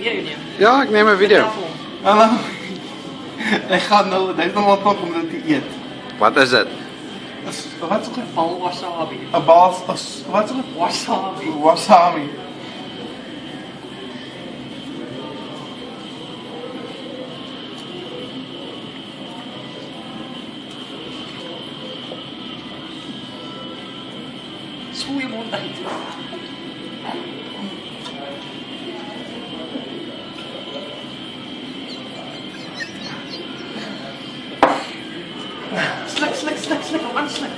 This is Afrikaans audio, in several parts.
video neem. Ja, ek neem 'n video. Hallo. Ek gaan nou, dit is nog wat om dit te eet. Wat is dit? Wat so 'n Bal wasabi. bal, wat so 'n Wasabi. wasabi. Spoel je mond uit. Slik, op aanslik.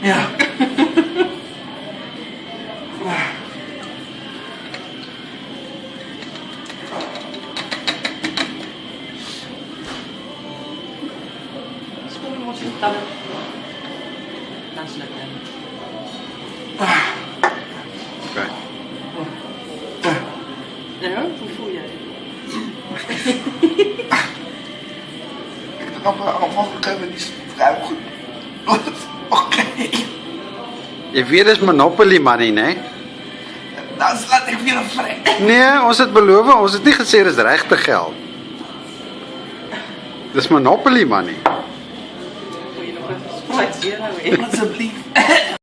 Ja. Spoel je mond in de tanden. Dan slikken. Okay. Ja, hoe voel jij? Ik heb allemaal gegeven, die is vrij goed. Oké. Jy weet dis Monopoly money, né? Dan slaat ik weer een vrek. Nee, ons het beloof, ons het nie gesê dis regte geld. Dis Monopoly money. Moet je nog even Sprite Zero in? Alsjeblieft.